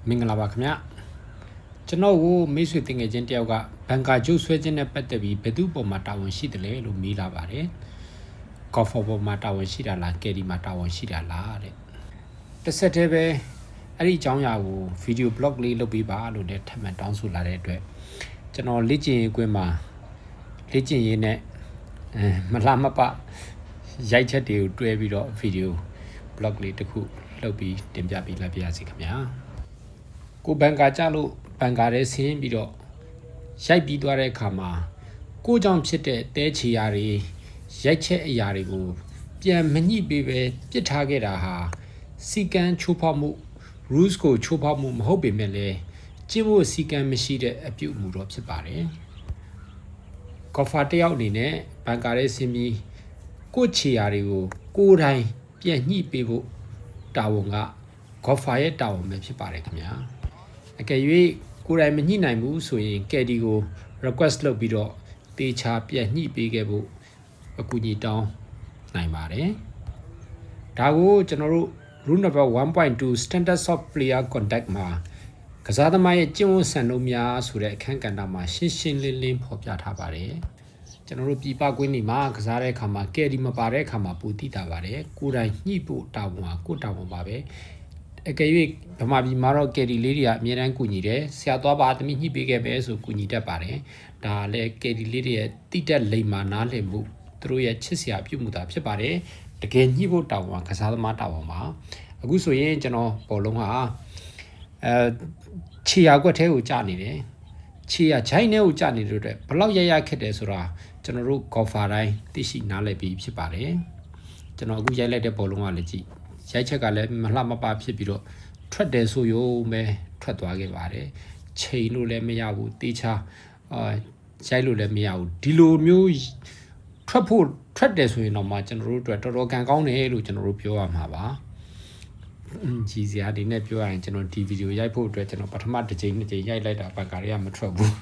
မင်္ဂလာပါခင်ဗျာကျွန်တော်ကိုမိတ်ဆွေတင်ငယ်ချင်းတယောက်ကဘန်ကာကျုပ်ဆွဲခြင်းနဲ့ပတ်သက်ပြီးဘယ်သူ့ပေါ်မှာတာဝန်ရှိတယ်လဲလို့မေးလာပါတယ်ကော်ဖော်ပေါ်မှာတာဝန်ရှိတာလားကယ်ဒီမှာတာဝန်ရှိတာလားတဲ့တစ်ဆက်တည်းပဲအဲ့ဒီအကြောင်းအရာကိုဗီဒီယိုဘလော့လေးလုပ်ပေးပါလို့လည်းထပ်မံတောင်းဆိုလာတဲ့အတွက်ကျွန်တော်လေ့ကျင့်ရေးကွင်းမှာလေ့ကျင့်ရေးနဲ့မလှမပရိုက်ချက်တွေကိုတွဲပြီးတော့ဗီဒီယိုဘလော့လေးတစ်ခုလုပ်ပြီးတင်ပြပေးလိုက်ပါရစေခင်ဗျာကိုဘန်ကာကြလို့ဘန်ကာထဲဆင်းပြီးတော့ရိုက်ပြီးသွားတဲ့အခါမှာကိုကြောင့်ဖြစ်တဲ့တဲချီရာတွေရိုက်ချက်အရာတွေကိုပြန်မညှိပေးပဲပြစ်ထားခဲ့တာဟာစီကံချိုးဖောက်မှု rules ကိုချိုးဖောက်မှုမဟုတ်ပေမဲ့လည်းကျင့်ဖို့စီကံမရှိတဲ့အပြုအမူတော့ဖြစ်ပါတယ်ကော်ဖာတယောက်အနေနဲ့ဘန်ကာထဲဆင်းပြီးကိုချီရာတွေကိုကိုယ်တိုင်ပြန်ညှိပေးဖို့တာဝန်ကကော်ဖာရဲ့တာဝန်ပဲဖြစ်ပါတယ်ခင်ဗျာအကယ်၍ကိုယ်တိုင်မညှိနိုင်ဘူးဆိုရင်ကယ်ဒီကို request လုပ်ပြီးတော့တေချာပြန်ညှိပေးခဲ့ဖို့အကူအညီတောင်းနိုင်ပါတယ်ဒါကိုကျွန်တော်တို့ rule number 1.2 standards of player conduct မှာကစားသမားရဲ့ကျင့်ဝတ်စံနှုန်းများဆိုတဲ့အခန်းကဏ္ဍမှာရှင်းရှင်းလင်းလင်းဖော်ပြထားပါတယ်ကျွန်တော်တို့ပြည်ပကွင်းတွေမှာကစားတဲ့အခါမှာကယ်ဒီမပါတဲ့အခါမှာပူတိတာပါတယ်ကိုယ်တိုင်ညှိဖို့တာဝန်ဟာကိုယ်တာဝန်ပါပဲအကယ်၍ဗမာပြည်မှာတော့ကယ်ဒီလေးတွေကအများတန်းကူညီတယ်ဆရာသွားပါသမီးညှိပေးခဲ့ပဲဆိုကူညီတတ်ပါတယ်ဒါလည်းကယ်ဒီလေးတွေရဲ့တိတက်လိမ်မာနားလည်မှုသူတို့ရဲ့ချစ်စရာပြုမှုတာဖြစ်ပါတယ်တကယ်ညှိဖို့တာဝန်ကစားသမားတာဝန်ပါအခုဆိုရင်ကျွန်တော်ဘောလုံးဟာခြေရာကွက်ထဲကိုကျနေတယ်ခြေရာဂျိုင်းထဲကိုကျနေတဲ့အတွက်ဘလောက်ရခက်တယ်ဆိုတာကျွန်တော်တို့ဂေါ်ဖာတိုင်းသိရှိနားလည်ပြီးဖြစ်ပါတယ်ကျွန်တော်အခုရိုက်လိုက်တဲ့ဘောလုံးကလည်းကြည့်ရိုက်ချက်ကလည်းမလှမပဖြစ်ပြီးတော့ထွက်တယ်ဆိုရုံပဲထွက်သွားခဲ့ပါတယ်ချိန်လို့လည်းမရဘူးတေးချရိုက်လို့လည်းမရဘူးဒီလိုမျိုးထွက်တယ်ဆိုရင်တော့မှကျွန်တော်တို့အတွက်တော်တော်ကံကောင်းတယ်လို့ကျွန်တော်တို့ပြောရမှာပါကြီးစရာဒီနဲ့ပြောရရင်ကျွန်တော်ဒီဗီဒီယိုရိုက်ဖို့အတွက်ကျွန်တော်ပထမတစ်ချိန်နှစ်ချိန်ရိုက်လိုက်တာဘန်ကာတွေကမထွက်ဘူး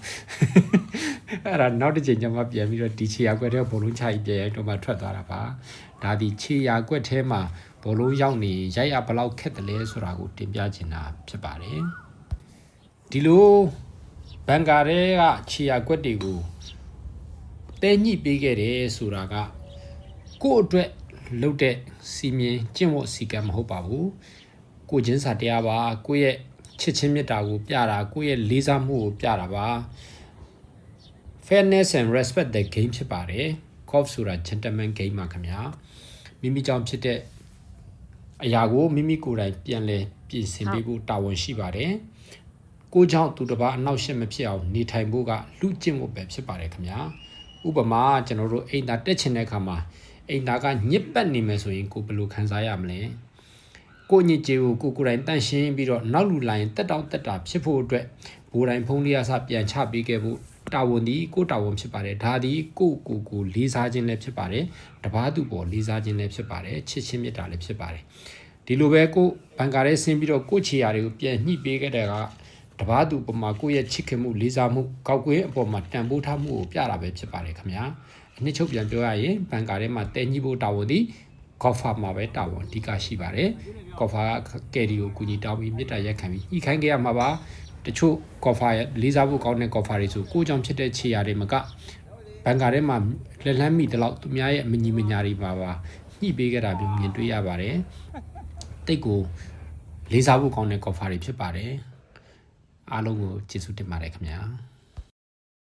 အဲ့ဒါနောက်တစ်ချိန်ကျမှပြန်ပြီးတော့ဒီခြေရာကွက်ထဲဘောလုံးချပြီးပြန်ရိုက်တော့မှထွက်သွားတာပါဒါဒီခြေရာကွက်ထဲမှာဘောလုံးရောက်နေရိုက်ရဘလောက်ခက်တယ်လဲဆိုတာကိုတင်ပြချင်တာဖြစ်ပါတယ်ဒီလိုဘန်ကာတွေကခြေရာကွက်တွေကိုတဲညှိပေးခဲ့တယ်ဆိုတာကကိုယ့်အတွက်လုပ်တဲ့စီမင်းကျင့်ဝတ်စီကံမဟုတ်ပါဘူးကိုချင်းစာတရားပါကိုယ့်ရဲ့ချစ်ချင်းမေတ္တာကိုပြတာကိုယ့်ရဲ့လေးစားမှုကိုပြတာပါ fairness and respect the game ဖြစ်ပါတယ် golf ဆိုတာ gentleman game ပါခင်ဗျာမိမိကြောင့်ဖြစ်တဲ့အရာကိုမိမိကိုယ်တိုင်ပြန်လဲပြင်ဆင်ပေးဖို့တာဝန်ရှိပါတယ်ကိုကြောင့်သူတစ်ပါးအနောက်ရှက်မဖြစ်အောင်နေထိုင်ဖို့ကလူကျင့်ဖို့ပဲဖြစ်ပါတယ်ခင်ဗျာဥပမာကျွန်တော်တို့အိမ်သာတက်ချင်တဲ့အခါမှာအိမ်သားကညစ်ပတ်နေမယ်ဆိုရင်ကိုဘယ်လိုခံစားရမလဲကိုညစ်ကြေးကိုကိုယ်တိုင်တန့်ရှင်းပြီးတော့နောက်လူလာရင်တက်တာဖြစ်ဖို့အတွက်ဘိုးတိုင်းဖုံးလေးအစပြန်ချပေးခဲ့ဖို့တာဝန်ဒီကိုတာဝန်ဖြစ်ပါတယ်ဒါဒီကိုလေးစားခြင်းလည်းဖြစ်ပါတယ်တပားသူပေါ်လေးစားခြင်းလည်းဖြစ်ပါတယ်ချစ်ချင်းမေတ္တာလည်းဖြစ်ပါတယ်ဒီလိုပဲကိုဘန်ကာထဲဆင်းပြီးတော့ကိုချီရာတွေကိုပြန်ညှိပေးခဲ့တဲ့ကတပားသူပေါ်မှာကိုရဲ့ချစ်ခင်မှုလေးစားမှုကောက်ကွင်းအပေါ်မှာတန်ဖိုးထားမှုကိုပြတာပဲဖြစ်ပါတယ်ခင်ဗျာအနှစ်ချုပ်ပြန်ပြောရရင်ဘန်ကာထဲမှာတဲညှိဖို့တာဝန်ဒီကော်ဖာမှာပဲတာဝန်အဓိကရှိပါတယ်ကော်ဖာကကယ်ဒီကိုကူညီတောင်းပြီးမေတ္တာရက်ခံပြီးညှိခိုင်းခဲ့ရမှာပါတချို့ကော်ဖာရဲ့လေးစားဖို့ကောင်းတဲ့ကော်ဖာတွေဆိုကိုကြောင့်ဖြစ်တဲ့ခြေရာတွေမကဘန်ကာထဲမှာလက်လန်းမိတလောက်သူများရဲ့အမညီမညာတွေမှာပါညှိပေးခဲ့တာမျိုးမြင်တွေ့ရပါတယ်တိတ်ကိုလေးစားဖို့ကောင်းတဲ့ကော်ဖာတွေဖြစ်ပါတယ်အားလုံးကိုကျေးဇူးတင်ပါတယ်ခင်ဗျာ